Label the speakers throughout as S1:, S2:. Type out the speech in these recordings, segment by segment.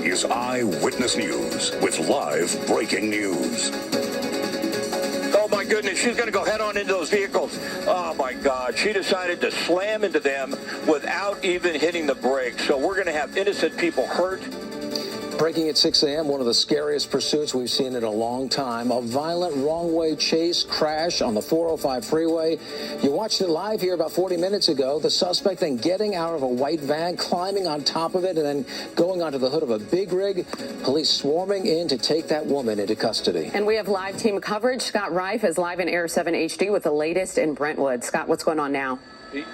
S1: is Eyewitness News with live breaking news.
S2: Oh, my goodness, she's going to go head on into those vehicles. Oh, my God. She decided to slam into them without even hitting the brakes. So we're going to have innocent people hurt.
S3: Breaking at 6 a.m., one of the scariest pursuits we've seen in a long time. A violent wrong-way chase crash on the 405 freeway. You watched it live here about 40 minutes ago. The suspect then getting out of a white van, climbing on top of it, and then going onto the hood of a big rig. Police swarming in to take that woman into custody.
S4: And we have live team coverage. Scott Reif is live in Air 7 HD with the latest in Brentwood. Scott, what's going on now?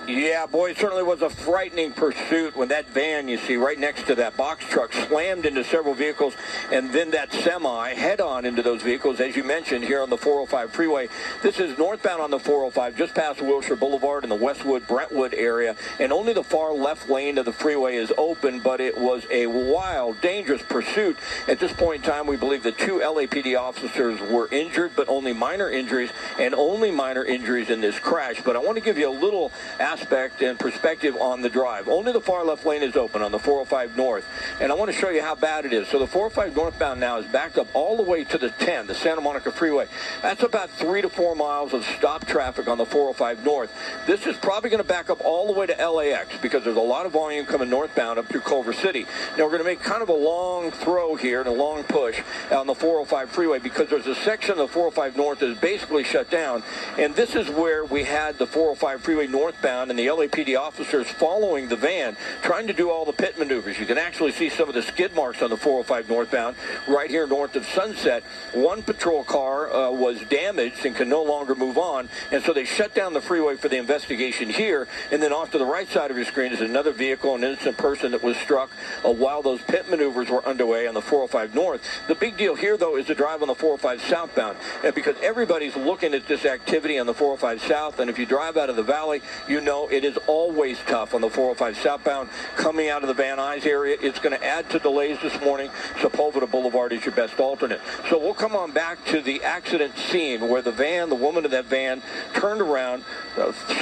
S2: Yeah, boy, it certainly was a frightening pursuit when that van, you see, right next to that box truck slammed into several vehicles, and then that semi head-on into those vehicles, as you mentioned, here on the 405 freeway. This is northbound on the 405, just past Wilshire Boulevard in the Westwood-Brentwood area, and only the far left lane of the freeway is open, but it was a wild, dangerous pursuit. At this point in time, we believe the two LAPD officers were injured, but only minor injuries, and only minor injuries in this crash. But I want to give you a little aspect and perspective on the drive. Only the far left lane is open on the 405 north, and I want to show you how bad it is. So the 405 northbound now is backed up all the way to the 10, the Santa Monica freeway. That's about 3 to 4 miles of stop traffic on the 405 north. This is probably going to back up all the way to LAX because there's a lot of volume coming northbound up through Culver City. Now we're going to make kind of a long throw here and a long push on the 405 freeway because there's a section of the 405 north that is basically shut down, and this is where we had the 405 freeway northbound and the LAPD officers following the van, trying to do all the pit maneuvers. You can actually see some of the skid marks on the 405 northbound right here north of Sunset. One patrol car was damaged and can no longer move on, and so they shut down the freeway for the investigation here. And then off to the right side of your screen is another vehicle, an innocent person that was struck while those pit maneuvers were underway on the 405 north. The big deal here, though, is the drive on the 405 southbound, because everybody's looking at this activity on the 405 south, and if you drive out of the valley, you know it is always tough on the 405 southbound. Coming out of the Van Nuys area, it's going to add to delays this morning. Sepulveda Boulevard is your best alternate. So we'll come on back to the accident scene where the woman in that van turned around,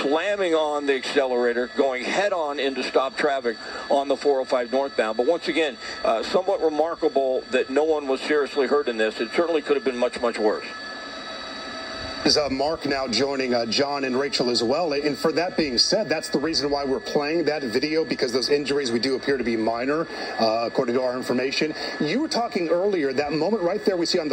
S2: slamming on the accelerator, going head-on into stop traffic on the 405 northbound. But once again, somewhat remarkable that no one was seriously hurt in this. It certainly could have been much, much worse.
S5: Is Mark now joining John and Rachel as well. And for that being said, that's the reason why we're playing that video, because those injuries we do appear to be minor, according to our information. You were talking earlier, that moment right there we see on the